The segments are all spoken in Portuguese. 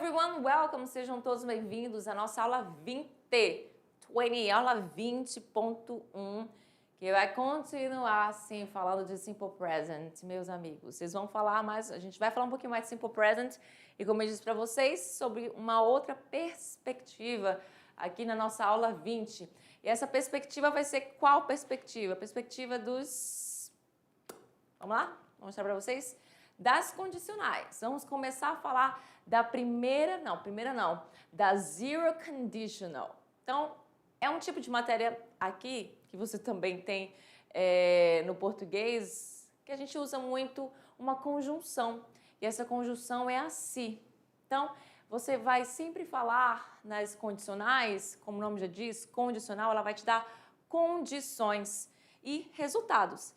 everyone, welcome, sejam todos bem-vindos à nossa aula 20, aula 20.1, que vai continuar assim falando de Simple Present, meus amigos. Vocês vão falar mais, a gente vai falar um pouquinho mais de Simple Present e como eu disse para vocês, sobre uma outra perspectiva aqui na nossa aula 20. E essa perspectiva vai ser qual perspectiva? A perspectiva dos... Vamos lá? Vou mostrar para vocês? Das condicionais. Vamos começar a falar da primeira não, da Zero Conditional. Então, é um tipo de matéria aqui, que você também tem no português, que a gente usa muito uma conjunção. E essa conjunção é a se. Então, você vai sempre falar nas condicionais, como o nome já diz, condicional, ela vai te dar condições e resultados.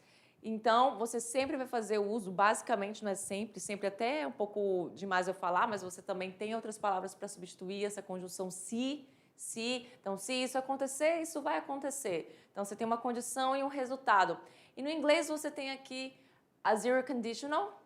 Então, você sempre vai fazer o uso, basicamente, não é sempre, sempre até é um pouco demais eu falar, mas você também tem outras palavras para substituir essa conjunção se. Então, se isso acontecer, isso vai acontecer. Então, você tem uma condição e um resultado. E no inglês, você tem aqui a zero conditional.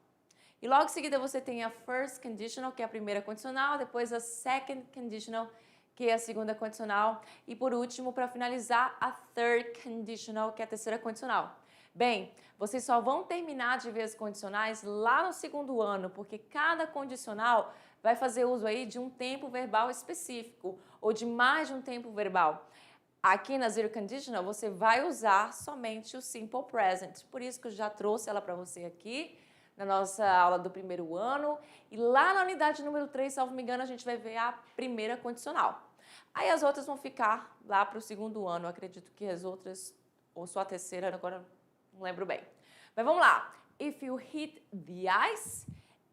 E logo em seguida, você tem a first conditional, que é a primeira condicional. Depois, a second conditional, que é a segunda condicional. E por último, para finalizar, a third conditional, que é a terceira condicional. Bem, vocês só vão terminar de ver as condicionais lá no segundo ano, porque cada condicional vai fazer uso aí de um tempo verbal específico ou de mais de um tempo verbal. Aqui na Zero Conditional, você vai usar somente o Simple Present. Por isso que eu já trouxe ela para você aqui na nossa aula do primeiro ano. E lá na unidade número 3, salvo me engano, a gente vai ver a primeira condicional. Aí as outras vão ficar lá para o segundo ano. Eu acredito que as outras, ou só a terceira, agora não lembro bem. Mas vamos lá. If you hit the ice,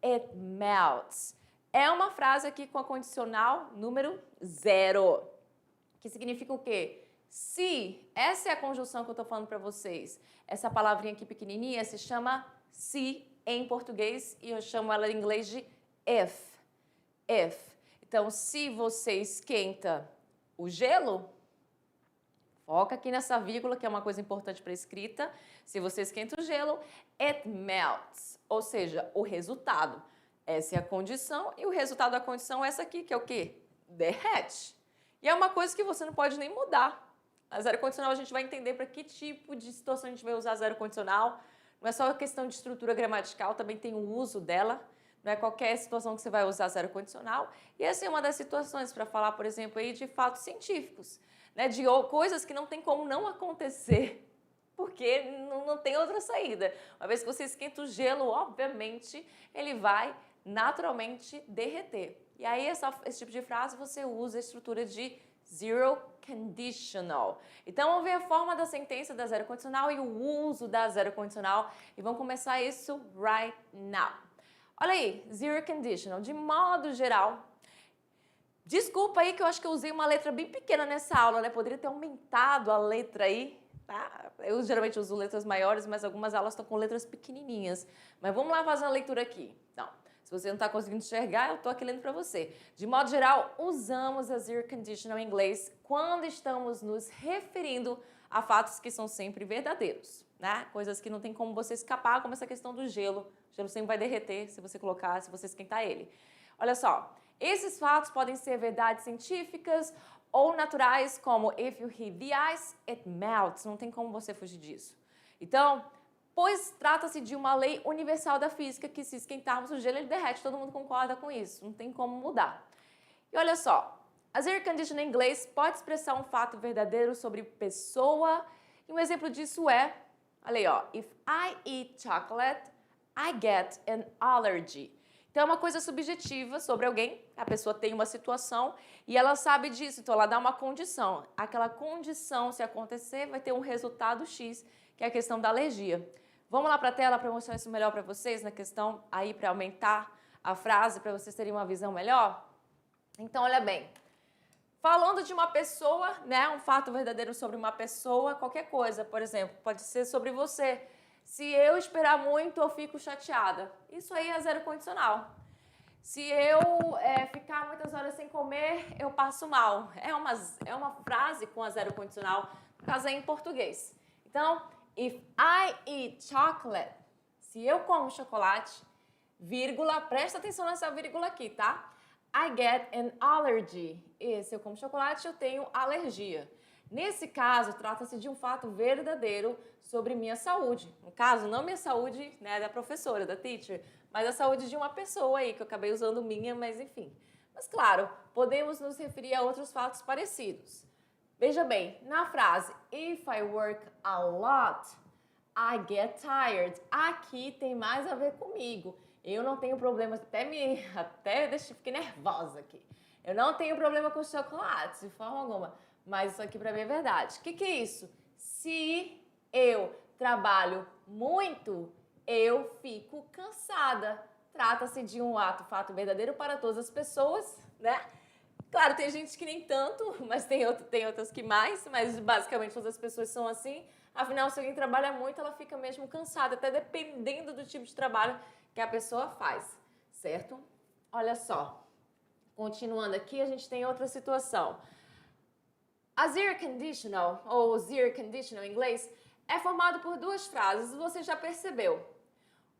it melts. É uma frase aqui com a condicional número 0. Que significa o quê? Se, essa é a conjunção que eu estou falando para vocês. Essa palavrinha aqui pequenininha se chama se em português e eu chamo ela em inglês de if. If. Então, se você esquenta o gelo, foca aqui nessa vírgula, que é uma coisa importante para a escrita. Se você esquenta o gelo, it melts. Ou seja, o resultado. Essa é a condição e o resultado da condição é essa aqui, que é o quê? Derrete. E é uma coisa que você não pode nem mudar. A zero condicional a gente vai entender para que tipo de situação a gente vai usar a zero condicional. Não é só questão de estrutura gramatical, também tem o uso dela. Não é qualquer situação que você vai usar a zero condicional. E essa é uma das situações para falar, por exemplo, aí de fatos científicos. Né, de coisas que não tem como não acontecer, porque não tem outra saída. Uma vez que você esquenta o gelo, obviamente, ele vai naturalmente derreter. E aí, esse tipo de frase, você usa a estrutura de zero conditional. Então, vamos ver a forma da sentença da zero condicional e o uso da zero condicional. E vamos começar isso right now. Olha aí, zero conditional. De modo geral, desculpa aí que eu acho que eu usei uma letra bem pequena nessa aula, né? Poderia ter aumentado a letra aí, tá? Eu geralmente uso letras maiores, mas algumas aulas estão com letras pequenininhas. Mas vamos lá fazer uma leitura aqui. Então, se você não está conseguindo enxergar, eu estou aqui lendo para você. De modo geral, usamos a zero conditional em inglês quando estamos nos referindo a fatos que são sempre verdadeiros, né? Coisas que não tem como você escapar, como essa questão do gelo. O gelo sempre vai derreter se você colocar, se você esquentar ele. Olha só. Esses fatos podem ser verdades científicas ou naturais, como if you hit the ice, it melts. Não tem como você fugir disso. Então, pois trata-se de uma lei universal da física que se esquentarmos o gelo, ele derrete. Todo mundo concorda com isso. Não tem como mudar. E olha só, a zero conditional em inglês pode expressar um fato verdadeiro sobre pessoa. E um exemplo disso é, olha aí, ó, if I eat chocolate, I get an allergy. Então, é uma coisa subjetiva sobre alguém, a pessoa tem uma situação e ela sabe disso, então ela dá uma condição. Aquela condição, se acontecer, vai ter um resultado X, que é a questão da alergia. Vamos lá para a tela para mostrar isso melhor para vocês, na questão aí para aumentar a frase, para vocês terem uma visão melhor? Então, olha bem, falando de uma pessoa, né, um fato verdadeiro sobre uma pessoa, qualquer coisa, por exemplo, pode ser sobre você. Se eu esperar muito, eu fico chateada. Isso aí é zero condicional. Se eu ficar muitas horas sem comer, eu passo mal. É uma frase com a zero condicional, no caso é em português. Então, if I eat chocolate, se eu como chocolate, vírgula, presta atenção nessa vírgula aqui, tá? I get an allergy. E se eu como chocolate, eu tenho alergia. Nesse caso, trata-se de um fato verdadeiro sobre minha saúde. No caso, não minha saúde, né, da professora, da teacher, mas a saúde de uma pessoa aí, que eu acabei usando minha, mas enfim. Mas claro, podemos nos referir a outros fatos parecidos. Veja bem, na frase If I work a lot, I get tired. Aqui tem mais a ver comigo. Eu não tenho problema, fiquei nervosa aqui. Eu não tenho problema com chocolate, de forma alguma. Mas isso aqui pra mim é verdade. O que é isso? Se eu trabalho muito, eu fico cansada. Trata-se de um fato verdadeiro para todas as pessoas, né? Claro, tem gente que nem tanto, mas tem outras que mais, mas basicamente todas as pessoas são assim. Afinal, se alguém trabalha muito, ela fica mesmo cansada, até dependendo do tipo de trabalho que a pessoa faz, certo? Olha só, continuando aqui, a gente tem outra situação. A zero conditional, ou zero conditional em inglês, é formado por duas frases, você já percebeu.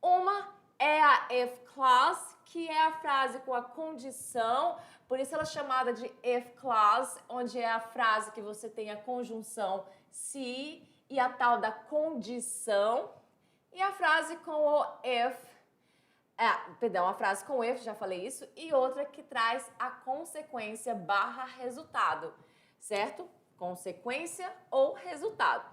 Uma é a if clause, que é a frase com a condição, por isso ela é chamada de if clause, onde é a frase que você tem a conjunção se e a tal da condição. E a frase com o if, a frase com if, já falei isso, e outra que traz a consequência barra resultado, certo? Consequência ou resultado.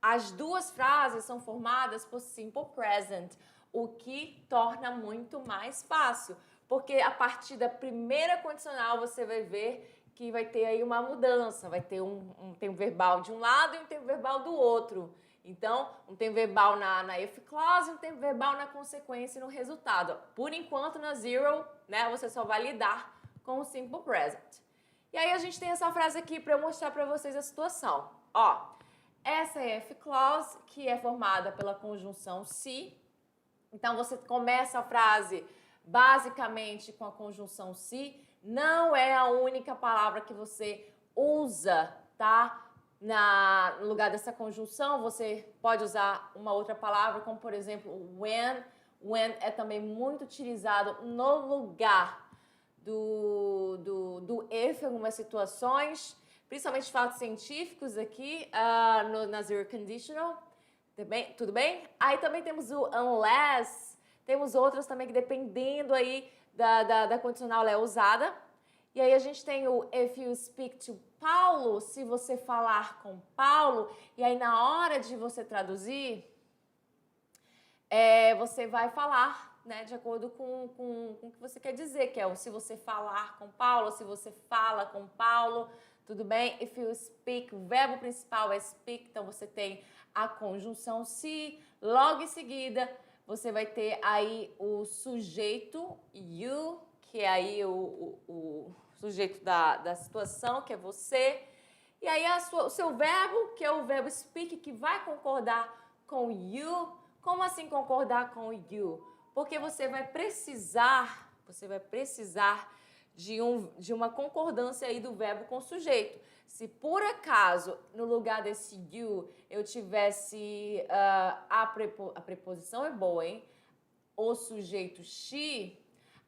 As duas frases são formadas por simple present, o que torna muito mais fácil, porque a partir da primeira condicional você vai ver que vai ter aí uma mudança, vai ter um tempo verbal de um lado e um tempo verbal do outro. Então, um tempo verbal na if clause e um tempo verbal na consequência e no resultado. Por enquanto, na zero, né, você só vai lidar com o simple present. E aí a gente tem essa frase aqui para eu mostrar para vocês a situação. Ó, essa é a if clause, que é formada pela conjunção se. Então, você começa a frase basicamente com a conjunção se. Não é a única palavra que você usa, tá? No lugar dessa conjunção, você pode usar uma outra palavra, como por exemplo, when. When é também muito utilizado no lugar do if em algumas situações, principalmente fatos científicos aqui, na zero conditional. Tudo bem? Aí também temos o unless, temos outras também que dependendo aí da condicional ela é usada. E aí a gente tem o if you speak to Paulo, se você falar com Paulo, e aí na hora de você traduzir, você vai falar, né, de acordo com o que você quer dizer, que é o se você falar com Paulo, se você fala com Paulo, tudo bem? If you speak, o verbo principal é speak, então você tem a conjunção se, logo em seguida você vai ter aí o sujeito you, que é aí o sujeito da situação, que é você, e aí o seu verbo, que é o verbo speak, que vai concordar com you. Como assim concordar com you? Porque você vai precisar de uma concordância aí do verbo com o sujeito. Se por acaso, no lugar desse you, eu tivesse a preposição é boa, hein? O sujeito she,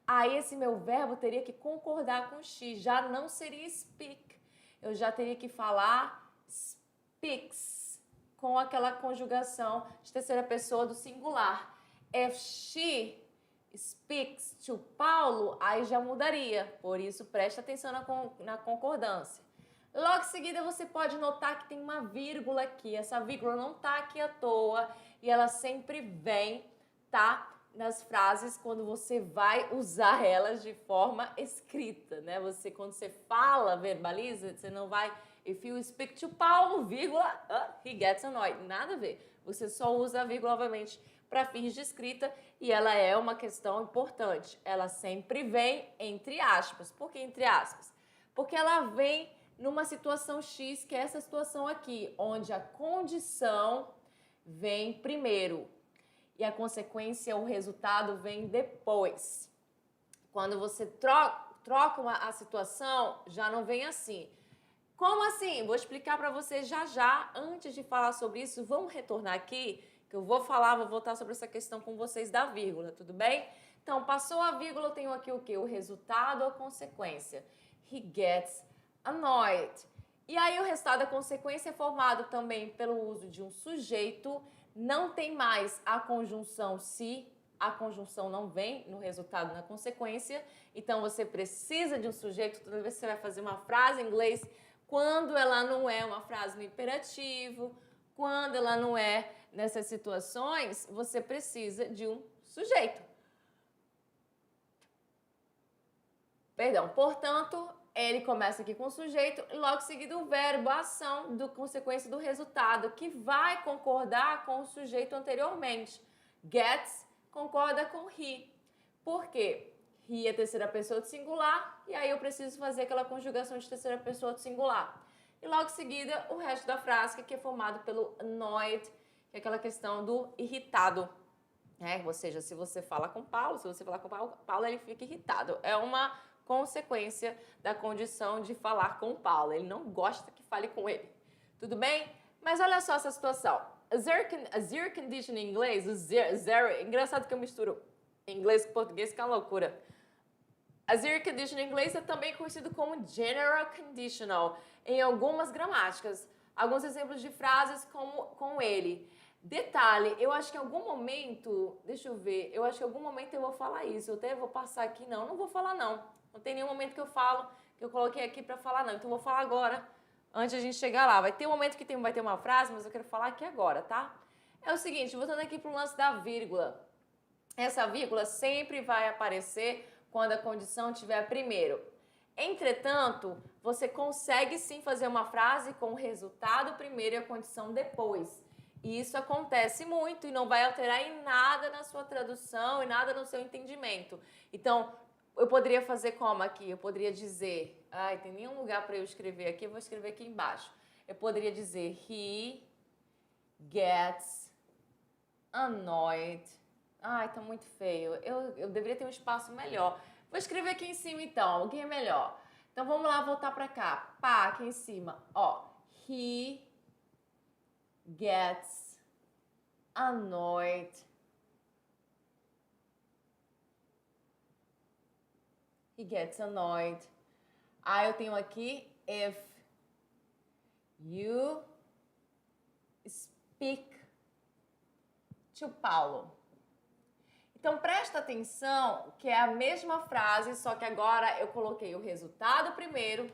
aí esse meu verbo teria que concordar com she, já não seria speak. Eu já teria que falar speaks, com aquela conjugação de terceira pessoa do singular. If she speaks to Paulo, aí já mudaria. Por isso, preste atenção na concordância. Logo em seguida, você pode notar que tem uma vírgula aqui. Essa vírgula não tá aqui à toa e ela sempre vem, tá? Nas frases quando você vai usar elas de forma escrita, né? Quando você fala, verbaliza, você não vai... If you speak to Paulo, vírgula, he gets annoyed. Nada a ver. Você só usa a vírgula, obviamente, para fins de escrita e ela é uma questão importante. Ela sempre vem entre aspas. Por que entre aspas? Porque ela vem numa situação X, que é essa situação aqui, onde a condição vem primeiro e a consequência, o resultado, vem depois. Quando você troca a situação, já não vem assim. Como assim? Vou explicar para você já. Antes de falar sobre isso, vamos retornar aqui, que eu vou voltar sobre essa questão com vocês da vírgula, tudo bem? Então, passou a vírgula, eu tenho aqui o quê? O resultado ou a consequência. He gets annoyed. E aí o resultado da consequência é formado também pelo uso de um sujeito, não tem mais a conjunção se, a conjunção não vem no resultado, na consequência, então você precisa de um sujeito toda vez que você vai fazer uma frase em inglês, quando ela não é uma frase no imperativo, quando ela não é nessas situações, você precisa de um sujeito. Perdão, portanto, ele começa aqui com o sujeito e logo em seguida o verbo, a ação, consequência do resultado, que vai concordar com o sujeito anteriormente. Gets concorda com he. Por quê? He é terceira pessoa do singular e aí eu preciso fazer aquela conjugação de terceira pessoa do singular. E logo em seguida o resto da frase, que é formado pelo annoyed, que é aquela questão do irritado. Ou seja, se você fala com Paulo, se você falar com Paulo, ele fica irritado. É uma consequência da condição de falar com Paulo. Ele não gosta que fale com ele. Tudo bem? Mas olha só essa situação. A zero condition em inglês, o zero, engraçado que eu misturo inglês com português, que é uma loucura. A zero condition em inglês é também conhecido como general conditional em algumas gramáticas. Alguns exemplos de frases com ele. Detalhe, eu acho que em algum momento, deixa eu ver, eu acho que em algum momento eu vou falar isso. Eu até vou passar aqui, não vou falar não. Não tem nenhum momento que eu falo, que eu coloquei aqui pra falar não. Então eu vou falar agora, antes de a gente chegar lá. Vai ter um momento que vai ter uma frase, mas eu quero falar aqui agora, tá? É o seguinte, voltando aqui pro lance da vírgula. Essa vírgula sempre vai aparecer quando a condição estiver primeiro. Entretanto, você consegue sim fazer uma frase com o resultado primeiro e a condição depois. E isso acontece muito e não vai alterar em nada na sua tradução e nada no seu entendimento. Então, eu poderia fazer como aqui? Eu poderia dizer... tem nenhum lugar para eu escrever aqui, eu vou escrever aqui embaixo. Eu poderia dizer he gets annoyed. Tá muito feio. Eu deveria ter um espaço melhor. Vou escrever aqui em cima então, alguém é melhor. Então vamos lá, voltar para cá. Pá, aqui em cima. He gets annoyed. He gets annoyed. Eu tenho aqui if you speak to Paulo. Então, presta atenção que é a mesma frase, só que agora eu coloquei o resultado primeiro,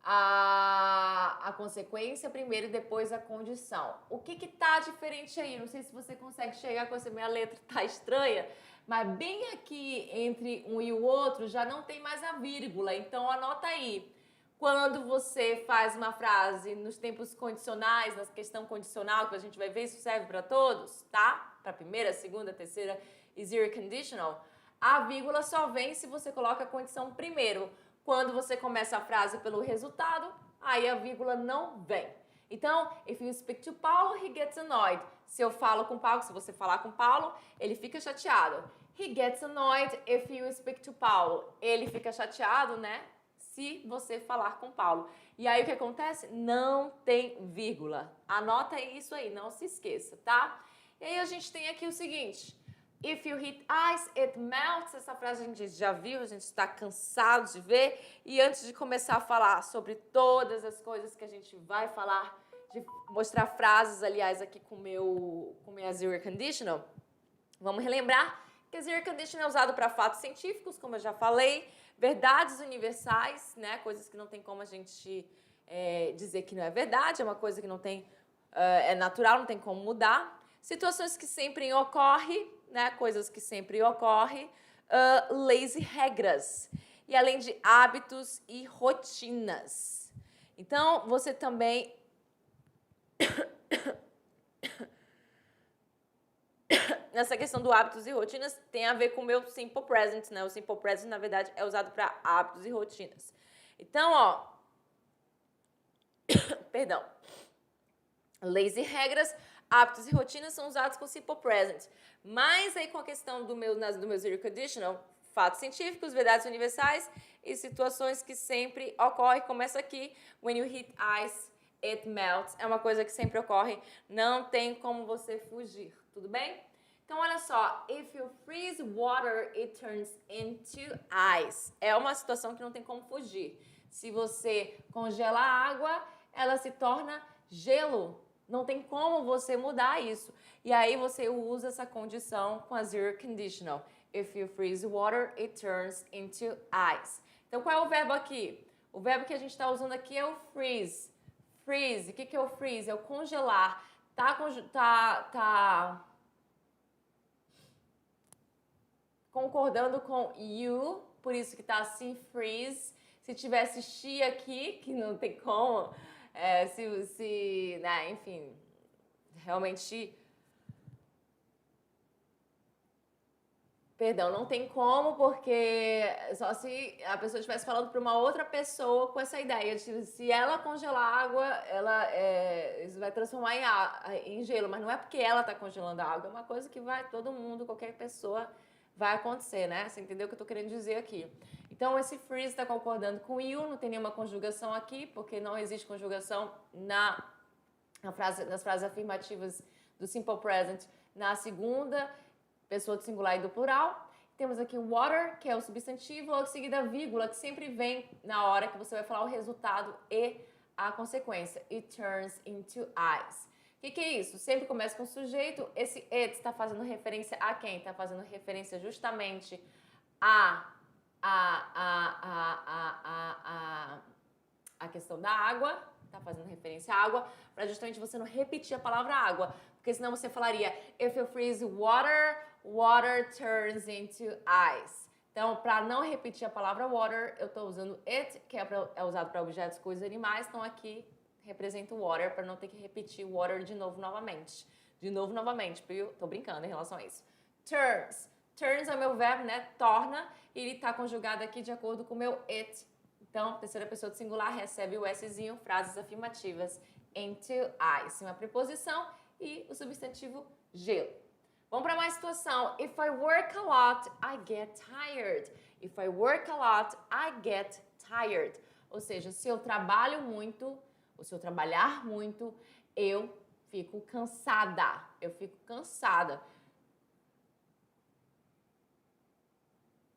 a consequência primeiro e depois a condição. O que tá diferente aí? Não sei se você consegue chegar com essa minha letra, tá estranha, mas bem aqui entre um e o outro já não tem mais a vírgula, então anota aí. Quando você faz uma frase nos tempos condicionais, na questão condicional, que a gente vai ver, isso serve para todos, tá? Para primeira, segunda, terceira e zero conditional, a vírgula só vem se você coloca a condição primeiro. Quando você começa a frase pelo resultado, aí a vírgula não vem. Então, if you speak to Paulo, he gets annoyed. Se eu falo com Paulo, se você falar com Paulo, ele fica chateado. He gets annoyed if you speak to Paulo. Ele fica chateado, né? Se você falar com Paulo. E aí o que acontece? Não tem vírgula. Anota isso aí, não se esqueça, tá? E aí a gente tem aqui o seguinte. If you hit ice, it melts. Essa frase a gente já viu, a gente está cansado de ver. E antes de começar a falar sobre todas as coisas que a gente vai falar, de mostrar frases, aliás, aqui com minha zero conditional, vamos relembrar que a zero conditional é usado para fatos científicos, como eu já falei, verdades universais, né? Coisas que não tem como a gente dizer que não é verdade, é uma coisa que não tem, é natural, não tem como mudar. Situações que sempre ocorrem, né? Coisas que sempre ocorrem, leis e regras. E além de hábitos e rotinas. Então, você também... Nessa questão do hábitos e rotinas, tem a ver com o meu simple present, né? O simple present, na verdade, é usado para hábitos e rotinas. Então, perdão. Leis e regras, hábitos e rotinas são usados com simple present. Mas aí com a questão do meu zero conditional, fatos científicos, verdades universais e situações que sempre ocorrem, começa aqui, when you hit ice, it melts. É uma coisa que sempre ocorre, não tem como você fugir, tudo bem? Então, olha só. If you freeze water, it turns into ice. É uma situação que não tem como fugir. Se você congela a água, ela se torna gelo. Não tem como você mudar isso. E aí você usa essa condição com a zero conditional. If you freeze water, it turns into ice. Então, qual é o verbo aqui? O verbo que a gente está usando aqui é o freeze. Freeze. O que é o freeze? É o congelar. Tá concordando com you, por isso que tá assim, freeze. Se tivesse she aqui, que não tem como, né, enfim, realmente, perdão, não tem como, porque só se a pessoa estivesse falando para uma outra pessoa com essa ideia de se ela congelar água, isso vai transformar em gelo, mas não é porque ela está congelando a água, é uma coisa que vai todo mundo, qualquer pessoa vai acontecer, né? Você entendeu o que eu tô querendo dizer aqui? Então, esse freeze está concordando com you, não tem nenhuma conjugação aqui, porque não existe conjugação nas frases afirmativas do simple present na segunda pessoa do singular e do plural. Temos aqui water, que é o substantivo, logo em seguida a vírgula, que sempre vem na hora que você vai falar o resultado e a consequência. It turns into ice. O que é isso? Sempre começa com o sujeito. Esse it está fazendo referência a quem? Está fazendo referência justamente a questão da água. Está fazendo referência à água, para justamente você não repetir a palavra água. Porque senão você falaria if you freeze water, water turns into ice. Então, para não repetir a palavra water, eu estou usando it, que é usado para objetos, coisas, animais. Então, aqui representa o water, para não ter que repetir water de novo novamente. Porque eu tô brincando em relação a isso. Turns. Turns é o meu verbo, né? Torna. E ele tá conjugado aqui de acordo com o meu it. Então, terceira pessoa do singular recebe o Szinho, frases afirmativas. Into ice. Uma preposição e o substantivo gelo. Vamos para mais situação. If I work a lot, I get tired. If I work a lot, I get tired. Ou seja, se eu trabalho muito, ou se eu trabalhar muito, eu fico cansada.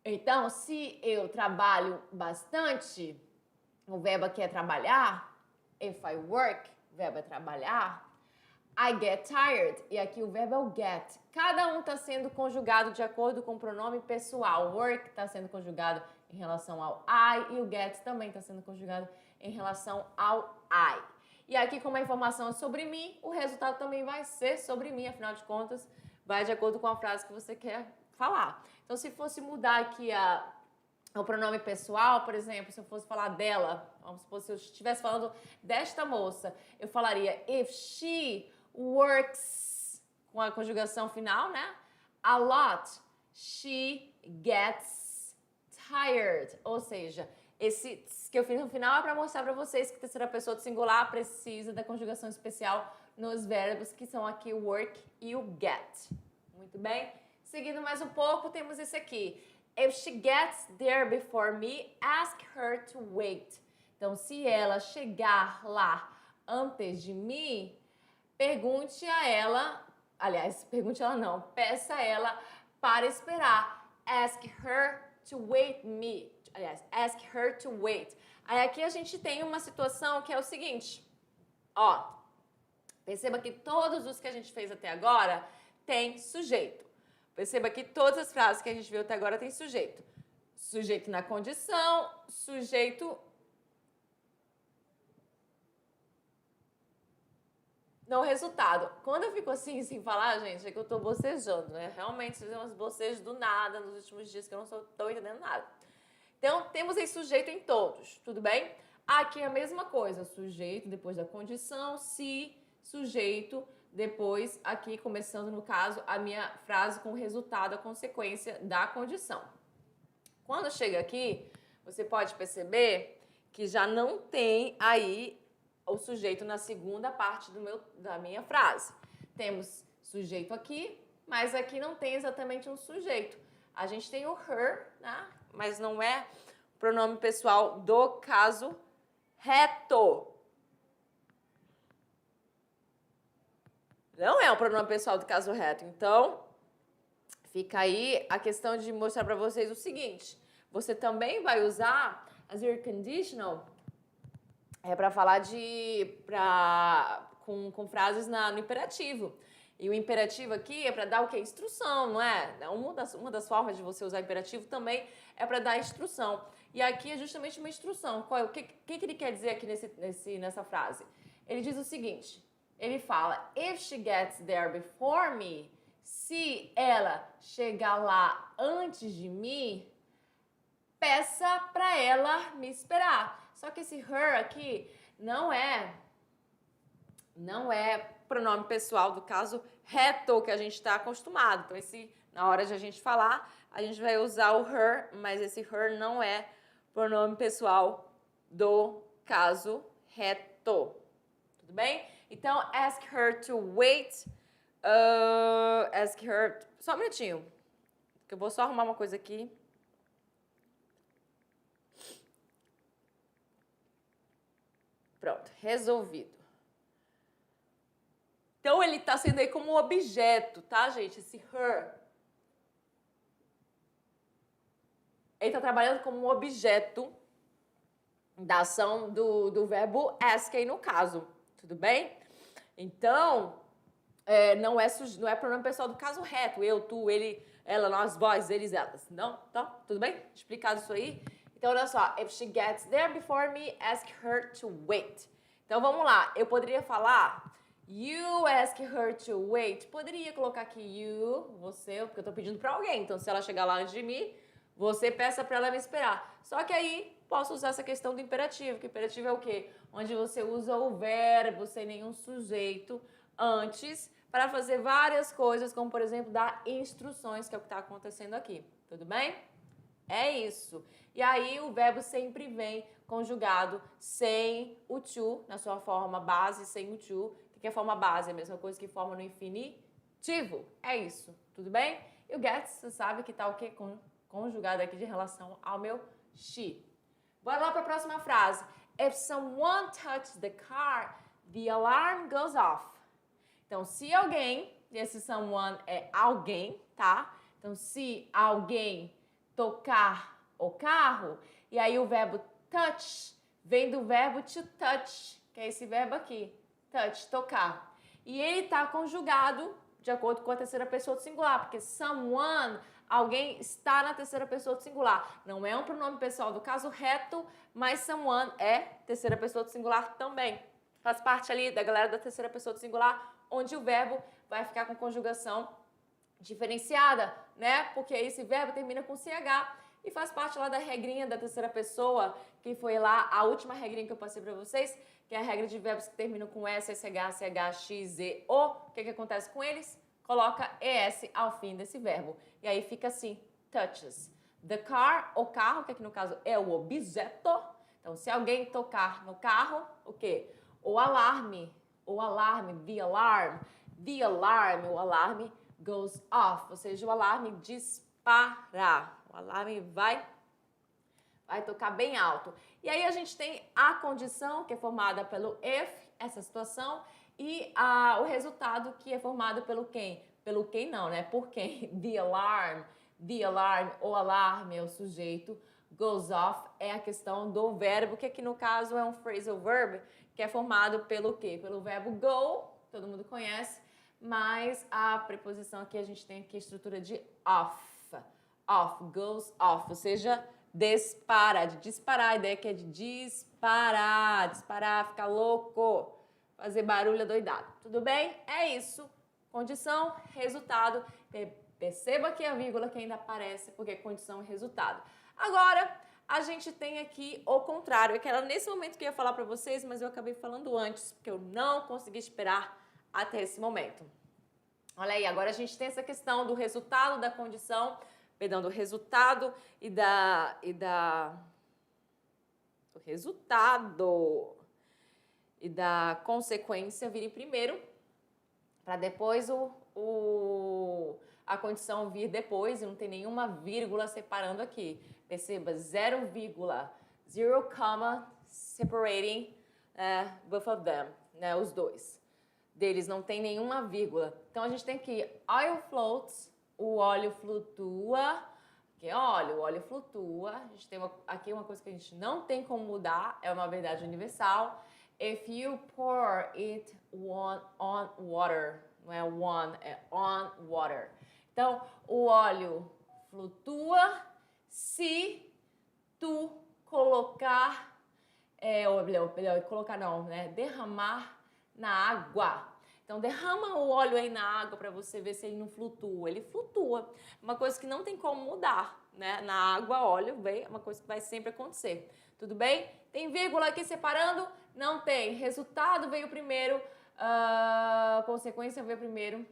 Então, se eu trabalho bastante, o verbo aqui é trabalhar. If I work, o verbo é trabalhar. I get tired. E aqui o verbo é o get. Cada um está sendo conjugado de acordo com o pronome pessoal. Work está sendo conjugado em relação ao I e o get também está sendo conjugado em relação ao I. E aqui, como a informação é sobre mim, o resultado também vai ser sobre mim, afinal de contas, vai de acordo com a frase que você quer falar. Então, se fosse mudar aqui o pronome pessoal, por exemplo, se eu fosse falar dela, vamos supor, se eu estivesse falando desta moça, eu falaria if she works, com a conjugação final, né? A lot, she gets tired. Ou seja, esse que eu fiz no final é para mostrar para vocês que a terceira pessoa do singular precisa da conjugação especial nos verbos que são aqui o work e o get. Muito bem? Seguindo mais um pouco, temos esse aqui. If she gets there before me, ask her to wait. Então, se ela chegar lá antes de mim, pergunte a ela, peça a ela para esperar. Ask her to wait me. Ask her to wait. Aí aqui a gente tem uma situação que é o seguinte, ó, perceba que todos os que a gente fez até agora tem sujeito. Perceba que todas as frases que a gente viu até agora tem sujeito. Sujeito na condição, sujeito no resultado. Quando eu fico assim, sem falar, gente, é que eu tô bocejando, né? Realmente, fizemos bocejos do nada nos últimos dias, que eu não tô entendendo nada. Então, temos aí sujeito em todos, tudo bem? Aqui é a mesma coisa, sujeito depois da condição, se, sujeito, depois aqui começando no caso a minha frase com o resultado, a consequência da condição. Quando chega aqui, você pode perceber que já não tem aí o sujeito na segunda parte da minha frase. Temos sujeito aqui, mas aqui não tem exatamente um sujeito. A gente tem o her, né? Mas não é pronome pessoal do caso reto. Não é o pronome pessoal do caso reto. Então, fica aí a questão de mostrar para vocês o seguinte. Você também vai usar as your conditional para falar com frases no imperativo. E o imperativo aqui é para dar o quê? Instrução, não é? Uma das formas de você usar imperativo também é para dar instrução. E aqui é justamente uma instrução. O que ele quer dizer aqui nessa frase? Ele diz o seguinte, ele fala, if she gets there before me, se ela chegar lá antes de mim, peça para ela me esperar. Só que esse her aqui não é pronome pessoal do caso reto que a gente está acostumado. Então, na hora de a gente falar, a gente vai usar o her, mas esse her não é pronome pessoal do caso reto. Tudo bem? Então, ask her to wait. Ask her... Só um minutinho, que eu vou só arrumar uma coisa aqui. Pronto, resolvido. Então, ele está sendo aí como um objeto, tá, gente? Esse her. Ele está trabalhando como um objeto da ação do verbo ask aí no caso. Tudo bem? Então, não é pronome pessoal do caso reto. Eu, tu, ele, ela, nós, vós, eles, elas. Não? Tá? Tudo bem? Explicado isso aí? Então, olha só. If she gets there before me, ask her to wait. Então, vamos lá. Eu poderia falar... You ask her to wait. Poderia colocar aqui you, você, porque eu tô pedindo pra alguém. Então, se ela chegar lá antes de mim, você peça pra ela me esperar. Só que aí, posso usar essa questão do imperativo. Que imperativo é o quê? Onde você usa o verbo sem nenhum sujeito antes para fazer várias coisas, como, por exemplo, dar instruções, que é o que tá acontecendo aqui. Tudo bem? É isso. E aí, o verbo sempre vem conjugado sem o to, na sua forma base, sem o to. Que é a forma base, é a mesma coisa que forma no infinitivo. É isso, tudo bem? E o get, você sabe que tá o quê? Conjugado aqui de relação ao meu she. Bora lá para a próxima frase. If someone touches the car, the alarm goes off. Então, se alguém, esse someone é alguém, tá? Então, se alguém tocar o carro, e aí o verbo touch vem do verbo to touch, que é esse verbo aqui. Touch, tocar. E ele está conjugado de acordo com a terceira pessoa do singular, porque someone, alguém, está na terceira pessoa do singular. Não é um pronome pessoal do caso reto, mas someone é terceira pessoa do singular também. Faz parte ali da galera da terceira pessoa do singular, onde o verbo vai ficar com conjugação diferenciada, né? Porque esse verbo termina com CH e faz parte lá da regrinha da terceira pessoa, que foi lá a última regrinha que eu passei para vocês, que é a regra de verbos que terminam com S, SH, CH, X, Z, O. O que acontece com eles? Coloca ES ao fim desse verbo. E aí fica assim, touches. The car, o carro, que aqui no caso é o objeto. Então, se alguém tocar no carro, o quê? O alarme, the alarm, o alarme goes off, ou seja, o alarme dispara. O alarme vai tocar bem alto. E aí a gente tem a condição, que é formada pelo if, essa situação, e o resultado, que é formado pelo quem? Pelo quem não, né? Por quem? The alarm, o alarme é o sujeito, goes off é a questão do verbo, que aqui no caso é um phrasal verb, que é formado pelo quê? Pelo verbo go, todo mundo conhece, mas a preposição aqui a gente tem aqui a estrutura de off. Off, goes off, ou seja, dispara, de disparar, a ideia que é de disparar, ficar louco, fazer barulho adoidado. Tudo bem? É isso. Condição, resultado. Perceba que a vírgula que ainda aparece, porque é condição e resultado. Agora, a gente tem aqui o contrário, que era nesse momento que eu ia falar para vocês, mas eu acabei falando antes, porque eu não consegui esperar até esse momento. Olha aí, agora a gente tem essa questão do resultado da condição, do resultado do resultado e da consequência virem primeiro, para depois a condição vir depois, e não tem nenhuma vírgula separando aqui. Perceba, 0, 0, separating both of them, os dois. Deles não tem nenhuma vírgula. Então, a gente tem aqui oil floats o óleo flutua. Porque, olha, o óleo flutua. A gente tem aqui uma coisa que a gente não tem como mudar, é uma verdade universal. If you pour it on water, não é one, é on water. Então, o óleo flutua se tu colocar, derramar na água. Então, derrama o óleo aí na água para você ver se ele não flutua. Ele flutua. Uma coisa que não tem como mudar, né? Na água, óleo, é uma coisa que vai sempre acontecer. Tudo bem? Tem vírgula aqui separando? Não tem. Resultado veio primeiro, consequência veio primeiro,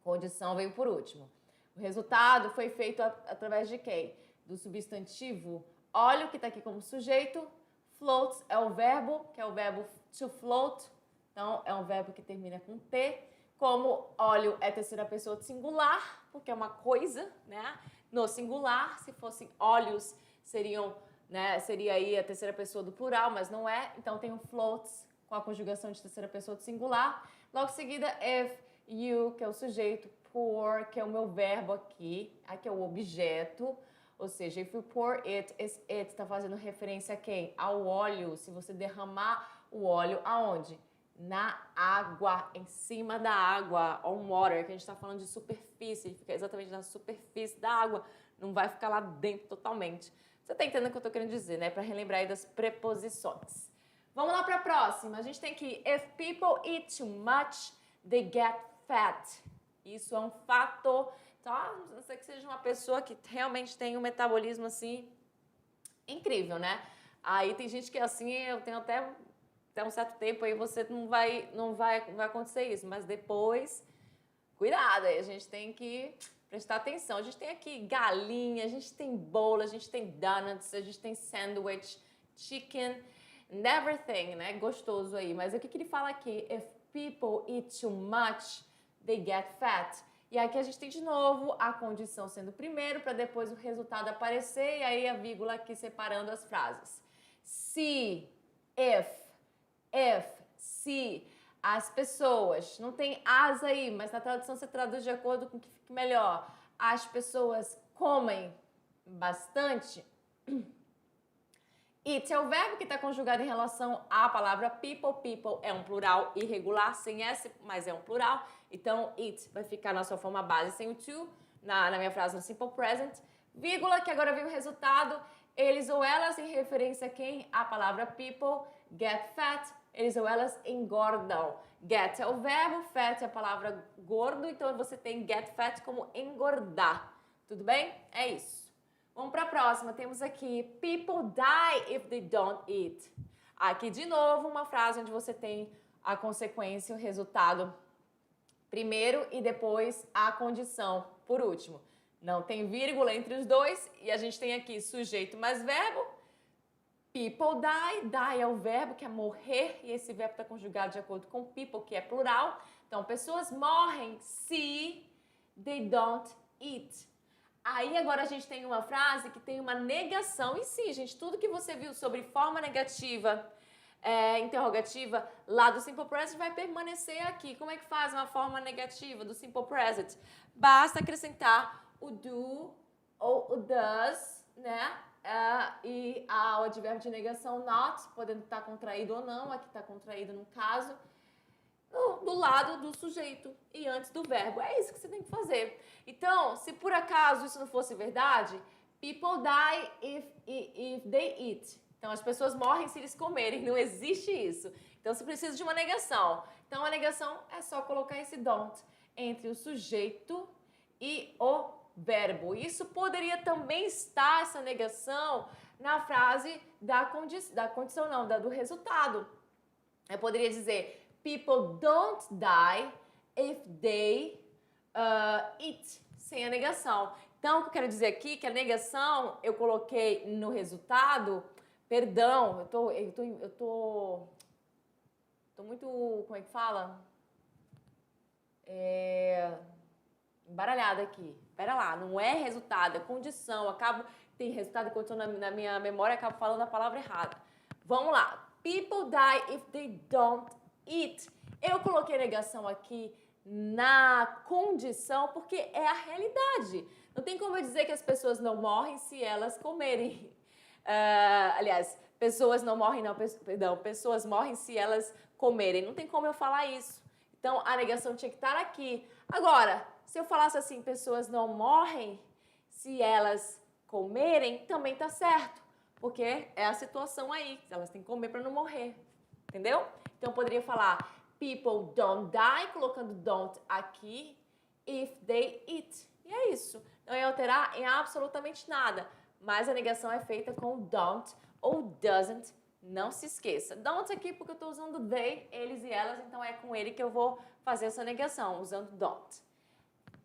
condição veio por último. O resultado foi feito através de quem? Do substantivo óleo, que está aqui como sujeito. Floats é o verbo, que é o verbo to float. Então, é um verbo que termina com T. Como óleo é terceira pessoa de singular, porque é uma coisa, né? No singular, se fossem óleos, seria aí a terceira pessoa do plural, mas não é. Então, tem o floats com a conjugação de terceira pessoa de singular. Logo em seguida, if, you, que é o sujeito, pour, que é o meu verbo aqui. Aqui é o objeto. Ou seja, if you pour it, it está fazendo referência a quem? Ao óleo. Se você derramar o óleo, aonde? Na água, em cima da água, on water, que a gente está falando de superfície, ele fica exatamente na superfície da água, não vai ficar lá dentro totalmente. Você está entendendo o que eu estou querendo dizer, né? Para relembrar aí das preposições. Vamos lá para a próxima. A gente tem aqui, if people eat too much, they get fat. Isso é um fato. Então, a não ser que seja uma pessoa que realmente tem um metabolismo assim incrível, né? Aí tem gente que é assim, eu tenho até um certo tempo aí você não vai acontecer isso, mas depois, cuidado aí, a gente tem que prestar atenção. A gente tem aqui galinha, a gente tem bolo, a gente tem donuts, a gente tem sandwich, chicken, and everything, né? Gostoso aí. Mas o que ele fala aqui? If people eat too much, they get fat. E aqui a gente tem de novo a condição sendo primeiro para depois o resultado aparecer e aí a vírgula aqui separando as frases. Se, se as pessoas, não tem as aí, mas na tradução você traduz de acordo com o que fique melhor. As pessoas comem bastante. It é o verbo que está conjugado em relação à palavra people. People é um plural irregular, sem S, mas é um plural. Então, it vai ficar na sua forma base sem o to, na minha frase no simple present. Vírgula, que agora vem o resultado. Eles ou elas, em referência a quem? A palavra people. Get fat. Eles ou elas engordam. Get é o verbo, fat é a palavra gordo. Então, você tem get fat como engordar. Tudo bem? É isso. Vamos para a próxima. Temos aqui, people die if they don't eat. Aqui, de novo, uma frase onde você tem a consequência, o resultado primeiro e depois a condição por último. Não tem vírgula entre os dois e a gente tem aqui sujeito mais verbo. People die. Die é o verbo que é morrer e esse verbo está conjugado de acordo com people, que é plural. Então, pessoas morrem se they don't eat. Aí agora a gente tem uma frase que tem uma negação em si, gente. Tudo que você viu sobre forma negativa, interrogativa, lá do Simple Present vai permanecer aqui. Como é que faz uma forma negativa do Simple Present? Basta acrescentar o do ou o does, né? E o advérbio de negação not, podendo estar contraído ou não, aqui está contraído no caso, do lado do sujeito e antes do verbo. É isso que você tem que fazer. Então, se por acaso isso não fosse verdade, people die if they eat. Então, as pessoas morrem se eles comerem. Não existe isso. Então, você precisa de uma negação. Então, a negação é só colocar esse don't entre o sujeito e o verbo. Isso poderia também estar, essa negação, na frase do resultado. Eu poderia dizer, people don't die if they eat, sem a negação. Então, o que eu quero dizer aqui é que a negação eu coloquei no resultado. Perdão, eu tô muito, como é que fala? Embaralhada aqui. Pera lá, não é resultado, é condição. Tem resultado e condição na minha memória, acabo falando a palavra errada. Vamos lá. People die if they don't eat. Eu coloquei negação aqui na condição, porque é a realidade. Não tem como eu dizer que as pessoas não morrem se elas comerem. Aliás, pessoas não morrem, não, perdão, pessoas morrem se elas comerem. Não tem como eu falar isso. Então, a negação tinha que estar aqui. Agora, se eu falasse assim, pessoas não morrem se elas comerem, também tá certo. Porque é a situação aí. Elas têm que comer para não morrer. Entendeu? Então, eu poderia falar people don't die, colocando don't aqui, if they eat. E é isso. Não ia alterar em absolutamente nada. Mas a negação é feita com don't ou doesn't. Não se esqueça. Don't aqui porque eu estou usando they, eles e elas, então é com ele que eu vou fazer essa negação, usando don't.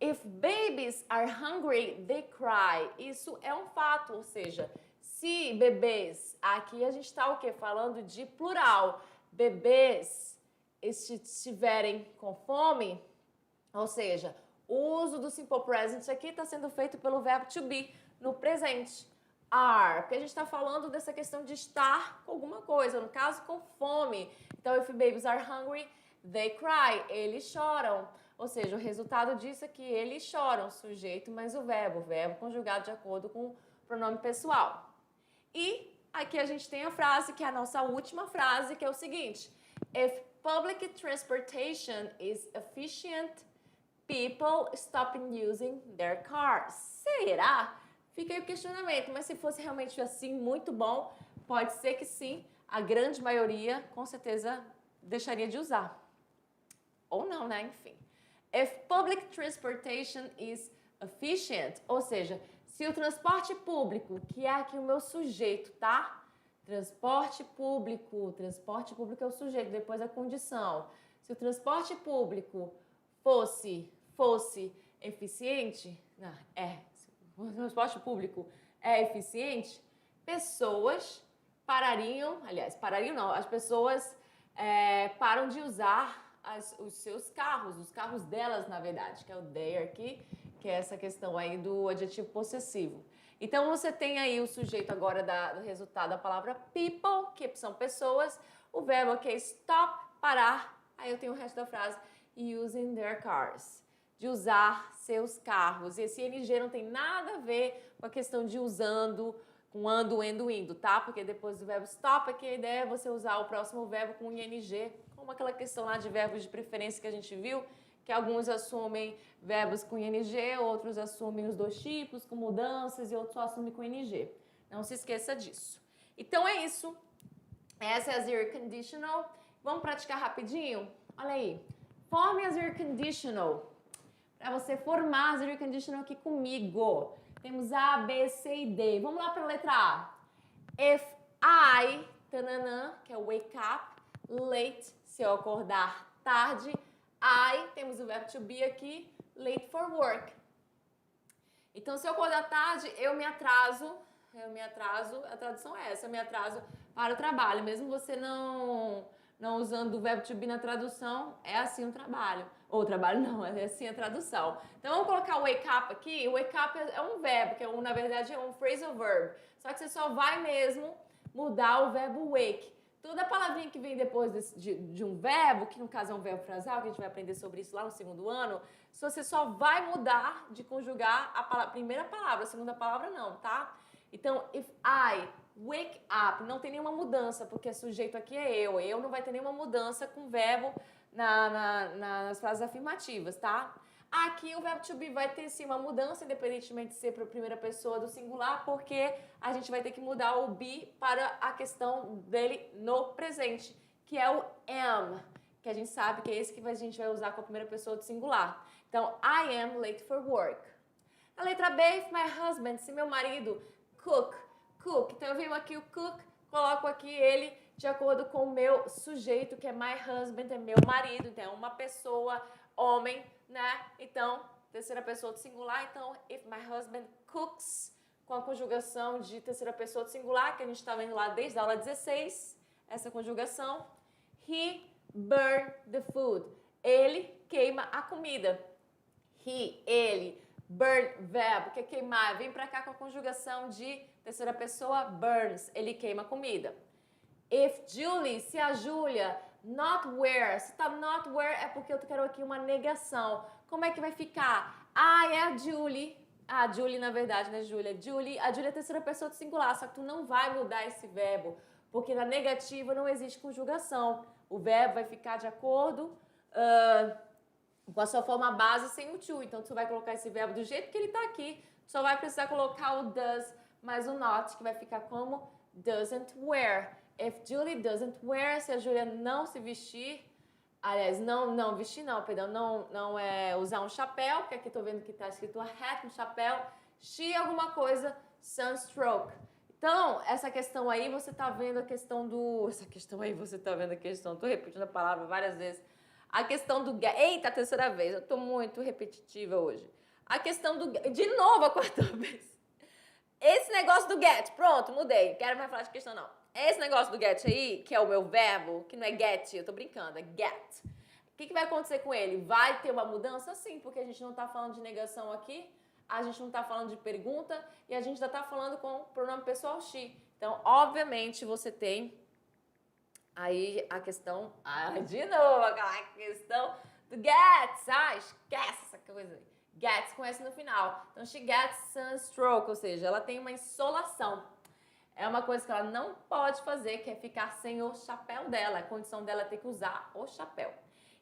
If babies are hungry, they cry. Isso é um fato, ou seja, se bebês, aqui a gente está o quê? Falando de plural. Bebês estiverem com fome, ou seja, o uso do simple present aqui está sendo feito pelo verbo to be no presente. Are, porque a gente está falando dessa questão de estar com alguma coisa, no caso com fome. Então, if babies are hungry, they cry, eles choram. Ou seja, o resultado disso é que eles choram, sujeito mais o verbo conjugado de acordo com o pronome pessoal. E aqui a gente tem a frase, que é a nossa última frase, que é o seguinte: if public transportation is efficient, people stop using their cars. Será? Fica aí o questionamento, mas se fosse realmente assim, muito bom, pode ser que sim, a grande maioria, com certeza, deixaria de usar. Ou não, né? Enfim. If public transportation is efficient, ou seja, se o transporte público, que é aqui o meu sujeito, tá? Transporte público é o sujeito, depois a condição. Se o transporte público fosse eficiente, o transporte público é eficiente, pessoas parariam não, as pessoas param de usar os seus carros, os carros delas, na verdade, que é o their aqui, que é essa questão aí do adjetivo possessivo. Então, você tem aí o sujeito agora do resultado da palavra people, que são pessoas, o verbo aqui é stop, parar, aí eu tenho o resto da frase, using their cars, de usar seus carros. Esse ing não tem nada a ver com a questão de usando, com ando, indo, tá? Porque depois do verbo stop, aqui a ideia é você usar o próximo verbo com ing, como aquela questão lá de verbos de preferência que a gente viu, que alguns assumem verbos com ing, outros assumem os dois tipos, com mudanças, e outros só assumem com ing. Não se esqueça disso. Então é isso. Essa é a zero conditional. Vamos praticar rapidinho? Olha aí. Forme a zero conditional. Para você formar a zero conditional aqui comigo. Temos A, B, C e D. Vamos lá para a letra A. If I, tananã, que é wake up, late, se eu acordar tarde, I, temos o verbo to be aqui, late for work. Então, se eu acordar tarde, eu me atraso, a tradução é essa, eu me atraso para o trabalho. Mesmo você não usando o verbo to be na tradução, é assim o trabalho. Ou o trabalho não, é assim a tradução. Então, vamos colocar o wake up aqui. O wake up é um verbo, que na verdade é um phrasal verb. Só que você só vai mesmo mudar o verbo wake. Toda palavrinha que vem depois de um verbo, que no caso é um verbo frasal, que a gente vai aprender sobre isso lá no segundo ano, você só vai mudar de conjugar a primeira palavra, a segunda palavra não, tá? Então, if I wake up, não tem nenhuma mudança, porque sujeito aqui é eu. Eu não vai ter nenhuma mudança com verbo nas frases afirmativas, tá? Aqui o verbo to be vai ter sim uma mudança, independentemente de ser para a primeira pessoa do singular, porque a gente vai ter que mudar o be para a questão dele no presente, que é o am, que a gente sabe que é esse que a gente vai usar com a primeira pessoa do singular. Então, I am late for work. Na letra B, if my husband, se meu marido, cook. Então eu venho aqui o cook, coloco aqui ele de acordo com o meu sujeito, que é my husband, é meu marido, então é uma pessoa, homem, né? Então, terceira pessoa do singular, então, if my husband cooks, com a conjugação de terceira pessoa do singular, que a gente está vendo lá desde a aula 16, essa conjugação. He burned the food. Ele queima a comida. Ele. Burn, verbo, que é queimar. Vem pra cá com a conjugação de terceira pessoa, burns. Ele queima a comida. If Julie, se a Júlia Not where. Se tá not where é porque eu quero aqui uma negação. Como é que vai ficar? Ah, é a Julie. A Julie, na verdade, né, Julia? Julie, a Julie é a terceira pessoa do singular, só que tu não vai mudar esse verbo, porque na negativa não existe conjugação. O verbo vai ficar de acordo com a sua forma base sem o to. Então, tu vai colocar esse verbo do jeito que ele tá aqui. Tu só vai precisar colocar o does mais o not, que vai ficar como doesn't wear. If Julie doesn't wear, se a Julia não se vestir, aliás, não vestir não, perdão, não é usar um chapéu, porque aqui tô vendo que tá escrito a hat no chapéu, she alguma coisa, sunstroke. Então, essa questão aí, você tá vendo a questão do... tô repetindo a palavra várias vezes. A questão do get... Eita, a terceira vez, eu tô muito repetitiva hoje. A questão do... De novo a quarta vez. Esse negócio do get, pronto, mudei, quero mais falar de questão não. Esse negócio do get aí, que é o meu verbo, que não é get, eu tô brincando, é get. O que vai acontecer com ele? Vai ter uma mudança? Sim, porque a gente não tá falando de negação aqui, a gente não tá falando de pergunta e a gente já tá falando com o pronome pessoal she. Então, obviamente, você tem aí a questão... de novo, aquela questão do gets. Esquece essa coisa aí. Gets com S no final. Então, she gets sunstroke, ou seja, ela tem uma insolação. É uma coisa que ela não pode fazer, que é ficar sem o chapéu dela. A condição dela é ter que usar o chapéu.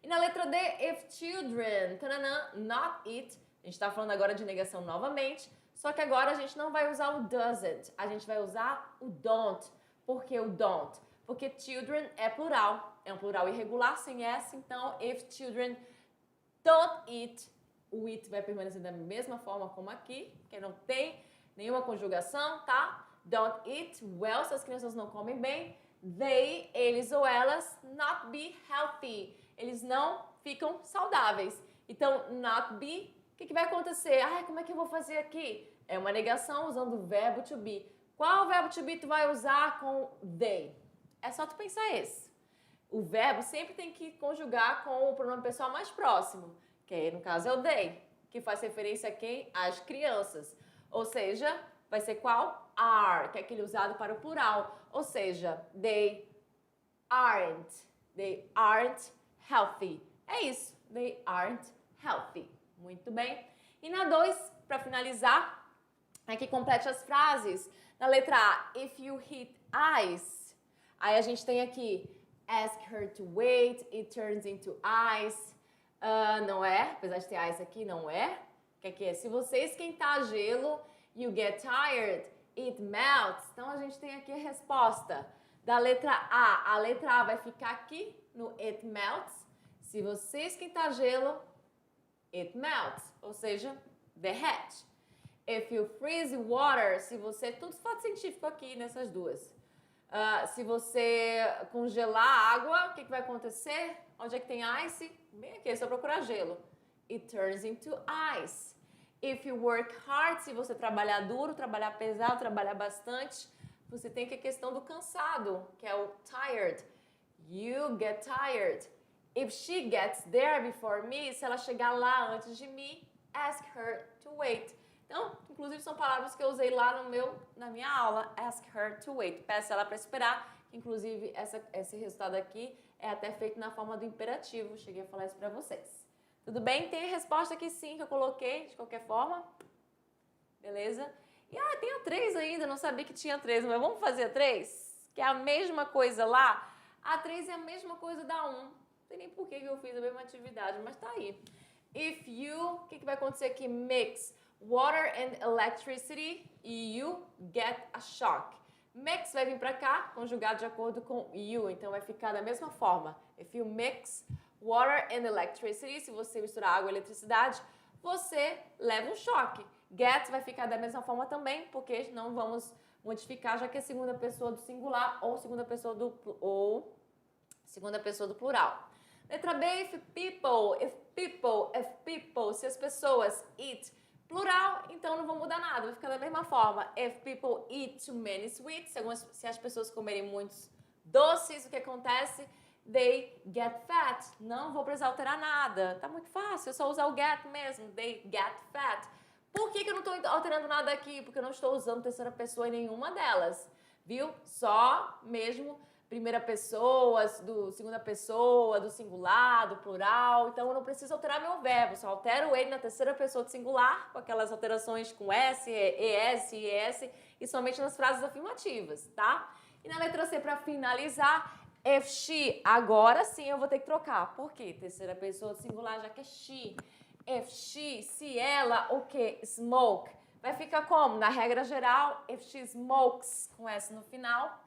E na letra D, if children, not it. A gente está falando agora de negação novamente, só que agora a gente não vai usar o doesn't, a gente vai usar o don't. Por que o don't? Porque children é plural, é um plural irregular sem S, então if children don't eat, o it vai permanecer da mesma forma como aqui, que não tem nenhuma conjugação, tá? Don't eat well, se as crianças não comem bem. They, eles ou elas, not be healthy. Eles não ficam saudáveis. Então, not be, o que vai acontecer? Como é que eu vou fazer aqui? É uma negação usando o verbo to be. Qual verbo to be tu vai usar com they? É só tu pensar esse. O verbo sempre tem que conjugar com o pronome pessoal mais próximo, que no caso é o they, que faz referência a quem? Às crianças. Ou seja, vai ser qual? Are, que é aquele usado para o plural. Ou seja, they aren't healthy. É isso, they aren't healthy. Muito bem. E na 2, para finalizar, é que complete as frases. Na letra A, if you hit ice, aí a gente tem aqui, ask her to wait, it turns into ice. Não é, apesar de ter ice aqui, não é. O que é? Se você esquentar gelo, you get tired, it melts. Então, a gente tem aqui a resposta da letra A. A letra A vai ficar aqui no it melts. Se você esquentar gelo, it melts, ou seja, derrete. If you freeze water, se você... Tudo fato científico aqui nessas duas. Se você congelar a água, o que vai acontecer? Onde é que tem ice? Bem aqui, é só procurar gelo. It turns into ice. If you work hard, se você trabalhar duro, trabalhar pesado, trabalhar bastante, você tem que a questão do cansado, que é o tired. You get tired. If she gets there before me, se ela chegar lá antes de mim, ask her to wait. Então, inclusive são palavras que eu usei lá na minha aula, ask her to wait. Peça ela para esperar. Inclusive, esse resultado aqui é até feito na forma do imperativo. Cheguei a falar isso para vocês. Tudo bem? Tem a resposta aqui sim, que eu coloquei, de qualquer forma. Beleza? E tem a 3 ainda, não sabia que tinha 3, mas vamos fazer a 3? Que é a mesma coisa lá. A 3 é a mesma coisa da 1. Não sei nem por que eu fiz a mesma atividade, mas tá aí. If you, o que vai acontecer aqui? Mix water and electricity, you get a shock. Mix vai vir para cá, conjugado de acordo com you, então vai ficar da mesma forma. If you mix water and electricity, se você misturar água e eletricidade, você leva um choque. Get vai ficar da mesma forma também, porque não vamos modificar, já que é segunda pessoa do singular ou segunda pessoa do plural. Letra B, if people, se as pessoas eat, plural, então não vão mudar nada, vai ficar da mesma forma. If people eat too many sweets, se as pessoas comerem muitos doces, o que acontece? They get fat. Não vou precisar alterar nada, tá muito fácil, é só usar o get mesmo. They get fat. Por que eu não estou alterando nada aqui? Porque eu não estou usando terceira pessoa em nenhuma delas, viu? Só mesmo primeira pessoa, segunda pessoa, do singular, do plural. Então, eu não preciso alterar meu verbo. Só altero ele na terceira pessoa do singular, com aquelas alterações com S, ES, IS, e somente nas frases afirmativas, tá? E na letra C, para finalizar, if she, agora sim eu vou ter que trocar. Por quê? Terceira pessoa do singular, já que é she. If she, se ela, o quê? Smoke. Vai ficar como? Na regra geral, if she smokes, com S no final.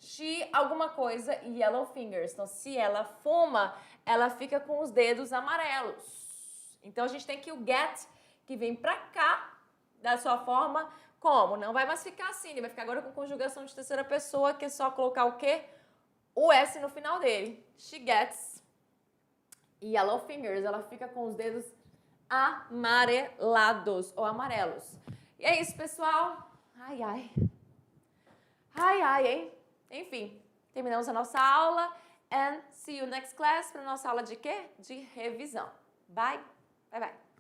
She, alguma coisa, yellow fingers. Então, se ela fuma, ela fica com os dedos amarelos. Então, a gente tem que o get, que vem pra cá, da sua forma, como? Não vai mais ficar assim, ele vai ficar agora com conjugação de terceira pessoa, que é só colocar o quê? O S no final dele. She gets yellow fingers. Ela fica com os dedos amarelados ou amarelos. E é isso, pessoal. Ai, ai. Ai, ai, hein? Enfim, terminamos a nossa aula. And see you next class para nossa aula de quê? De revisão. Bye. Bye, bye.